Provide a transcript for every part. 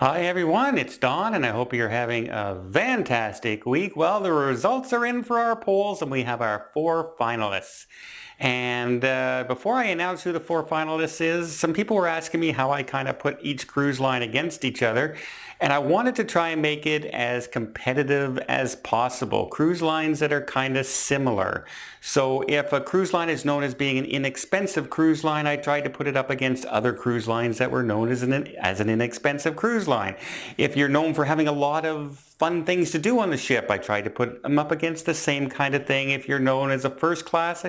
Hi everyone, it's Don and I hope you're having a fantastic week. Well, the results are in for our polls and we have our four finalists. And before I announce who the four finalists is, some people were asking me how I kind of put each cruise line against each other. And I wanted to try and make it as competitive as possible. Cruise lines that are kind of similar. So if a cruise line is known as being an inexpensive cruise line, I tried to put it up against other cruise lines that were known as an inexpensive cruise line. If you're known for having a lot of fun things to do on the ship, I tried to put them up against the same kind of thing. If you're known as a first class,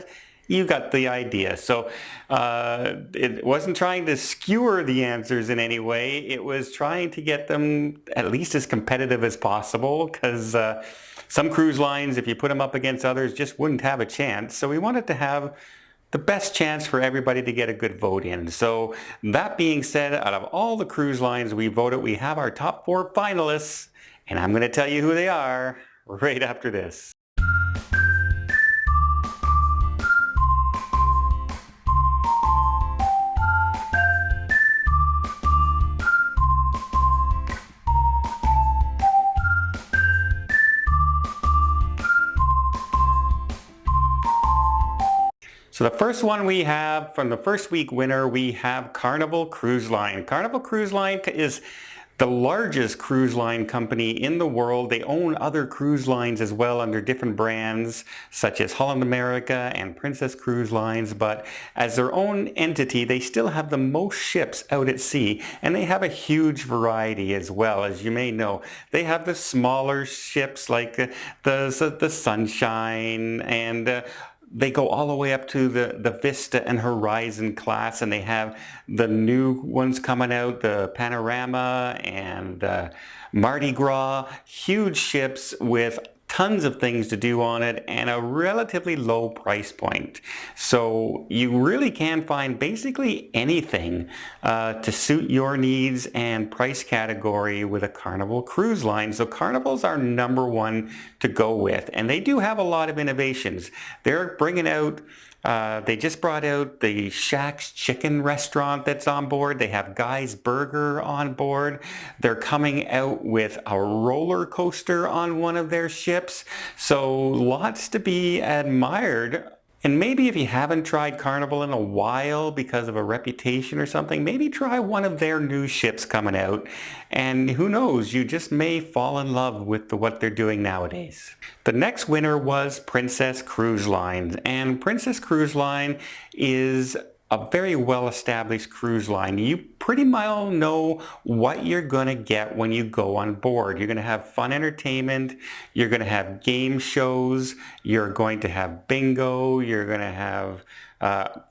you got the idea. So it wasn't trying to skewer the answers in any way. It was trying to get them at least as competitive as possible because some cruise lines, if you put them up against others, just wouldn't have a chance. So we wanted to have the best chance for everybody to get a good vote in. So that being said, out of all the cruise lines we voted, we have our top four finalists, and I'm going to tell you who they are right after this. So the first one we have from the first week winner, we have Carnival Cruise Line. Carnival Cruise Line is the largest cruise line company in the world. They own other cruise lines as well under different brands such as Holland America and Princess Cruise Lines, but as their own entity they still have the most ships out at sea, and they have a huge variety as well. As you may know, they have the smaller ships like the Sunshine, and they go all the way up to the Vista and Horizon class, and they have the new ones coming out, the Panorama and Mardi Gras. Huge ships with tons of things to do on it and a relatively low price point. So you really can find basically anything to suit your needs and price category with a Carnival Cruise Line. So Carnival's our number one to go with, and they do have a lot of innovations. They're bringing out they just brought out the Shaq's Chicken restaurant that's on board. They have Guy's Burger on board. They're coming out with a roller coaster on one of their ships. So lots to be admired. And maybe if you haven't tried Carnival in a while because of a reputation or something, maybe try one of their new ships coming out. And who knows, you just may fall in love with what they're doing nowadays. The next winner was Princess Cruise Line. And Princess Cruise Line is a very well-established cruise line. You pretty well know what you're going to get when you go on board. You're going to have fun entertainment, you're going to have game shows, you're going to have bingo, you're going to have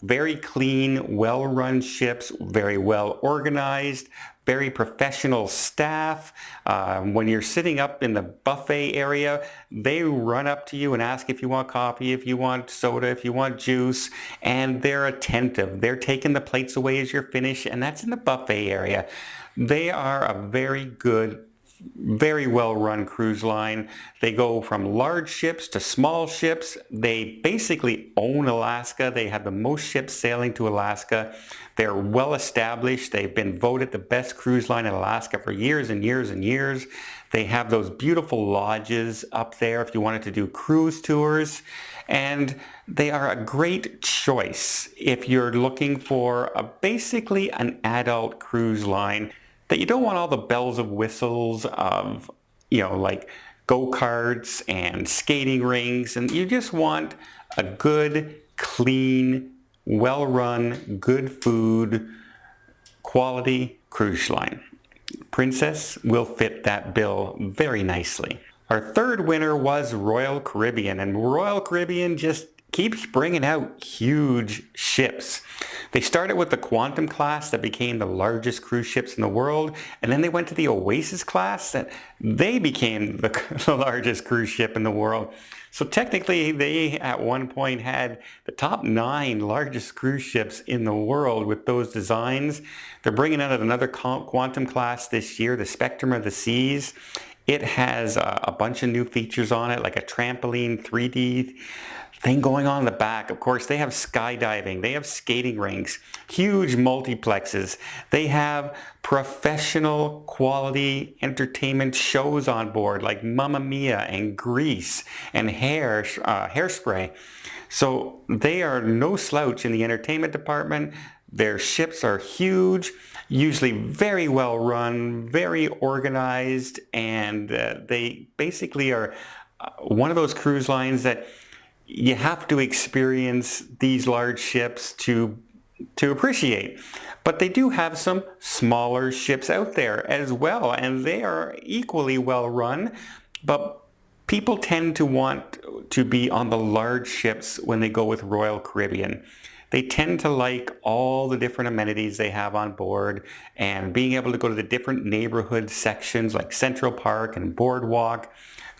very clean, well-run ships, very well organized, very professional staff. When you're sitting up in the buffet area, they run up to you and ask if you want coffee, if you want soda, if you want juice, and they're attentive. They're taking the plates away as you're finished, and that's in the buffet area. They are a very good, very well-run cruise line. They go from large ships to small ships. They basically own Alaska. They have the most ships sailing to Alaska. They're well established. They've been voted the best cruise line in Alaska for years and years and years. They have those beautiful lodges up there if you wanted to do cruise tours. And they are a great choice if you're looking for basically an adult cruise line that you don't want all the bells and whistles of, like go-karts and skating rinks, and you just want a good, clean, well-run, good food, quality cruise line. Princess will fit that bill very nicely. Our third winner was Royal Caribbean, and Royal Caribbean just keeps bringing out huge ships. They started with the Quantum class that became the largest cruise ships in the world, and then they went to the Oasis class and they became the largest cruise ship in the world. So technically they at one point had the top 9 largest cruise ships in the world with those designs. They're bringing out another Quantum class this year, the Spectrum of the Seas. It has a bunch of new features on it, like a trampoline 3D thing going on in the back. Of course, they have skydiving, they have skating rinks, huge multiplexes. They have professional quality entertainment shows on board like Mamma Mia and Grease and Hairspray. So they are no slouch in the entertainment department. Their ships are huge, usually very well run, very organized, and they basically are one of those cruise lines that you have to experience these large ships to appreciate. But they do have some smaller ships out there as well, and they are equally well run. But people tend to want to be on the large ships when they go with Royal Caribbean. They tend to like all the different amenities they have on board and being able to go to the different neighborhood sections like Central Park and Boardwalk,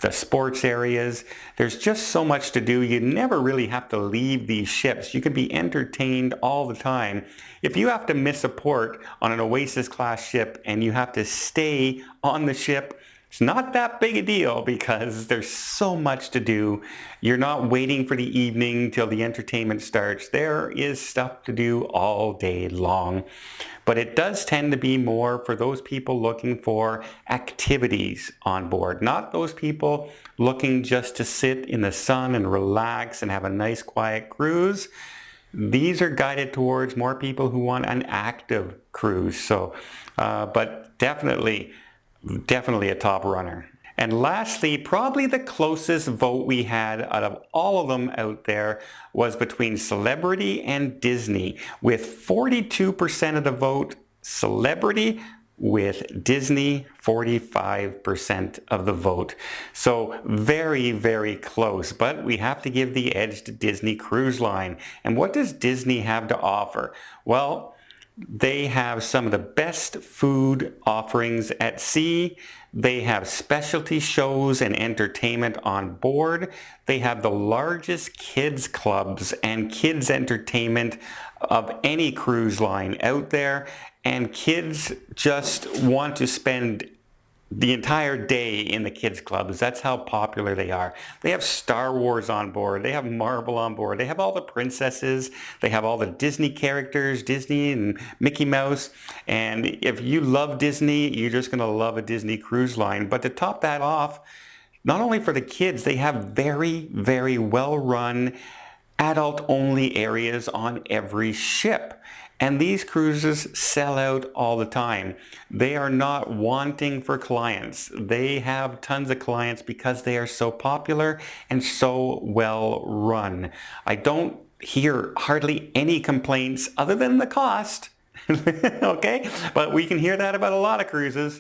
the sports areas. There's just so much to do. You never really have to leave these ships. You can be entertained all the time. If you have to miss a port on an Oasis class ship and you have to stay on the ship, it's not that big a deal because there's so much to do. You're not waiting for the evening till the entertainment starts. There is stuff to do all day long. But it does tend to be more for those people looking for activities on board, not those people looking just to sit in the sun and relax and have a nice quiet cruise. These are guided towards more people who want an active cruise. So, but definitely a top runner. And lastly, probably the closest vote we had out of all of them out there was between Celebrity and Disney, with 42% of the vote Celebrity, with Disney 45% of the vote. So very, very close, but we have to give the edge to Disney Cruise Line. And what does Disney have to offer? Well, they have some of the best food offerings at sea. They have specialty shows and entertainment on board. They have the largest kids clubs and kids entertainment of any cruise line out there. And kids just want to spend the entire day in the kids clubs. That's how popular they are. They have Star Wars on board. They have Marvel on board. They have all the princesses. They have all the Disney characters, Disney and Mickey Mouse. And if you love Disney, you're just going to love a Disney Cruise Line. But to top that off, not only for the kids, they have very, very well-run adult-only areas on every ship. And these cruises sell out all the time. They are not wanting for clients. They have tons of clients because they are so popular and so well run. I don't hear hardly any complaints other than the cost. Okay? But we can hear that about a lot of cruises.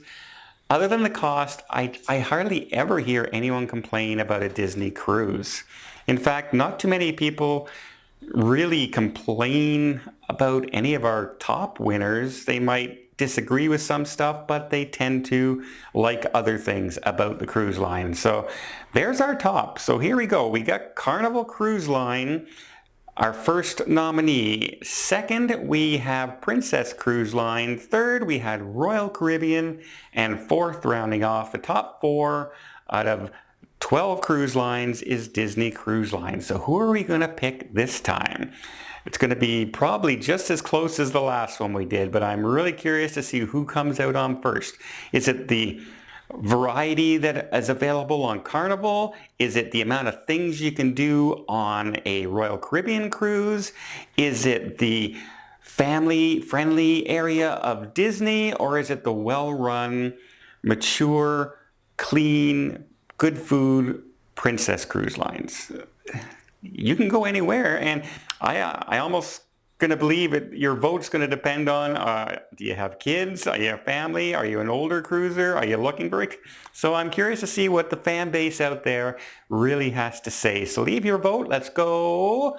Other than the cost, I hardly ever hear anyone complain about a Disney cruise. In fact, not too many people really complain about any of our top winners. They might disagree with some stuff, but they tend to like other things about the cruise line. So there's our top. So here we go. We got Carnival Cruise Line, our first nominee. Second, we have Princess Cruise Line. Third, we had Royal Caribbean. And fourth, rounding off the top four out of 12 cruise lines, is Disney Cruise Line. So who are we going to pick this time? It's going to be probably just as close as the last one we did, but I'm really curious to see who comes out on first. Is it the variety that is available on Carnival? Is it the amount of things you can do on a Royal Caribbean cruise? Is it the family-friendly area of Disney? Or is it the well-run, mature, clean, good food Princess Cruise Lines? You can go anywhere, and I almost going to believe it. Your vote's going to depend on, do you have kids? Are you a family? Are you an older cruiser? Are you looking for it? So I'm curious to see what the fan base out there really has to say. So leave your vote. Let's go.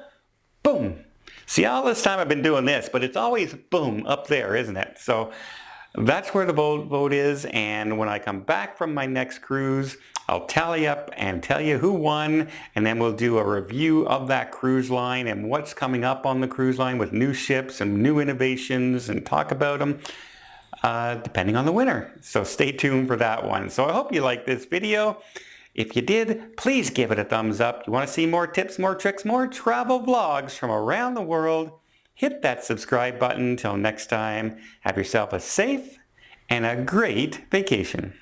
Boom. See, all this time I've been doing this, but it's always boom up there, isn't it? So that's where the vote is, and when I come back from my next cruise, I'll tally up and tell you who won, and then we'll do a review of that cruise line and what's coming up on the cruise line with new ships and new innovations and talk about them. depending on the winner. So stay tuned for that one. So I hope you liked this video. If you did, please give it a thumbs up. You want to see more tips, more tricks, more travel vlogs from around the world? Hit that subscribe button. Till next time, have yourself a safe and a great vacation.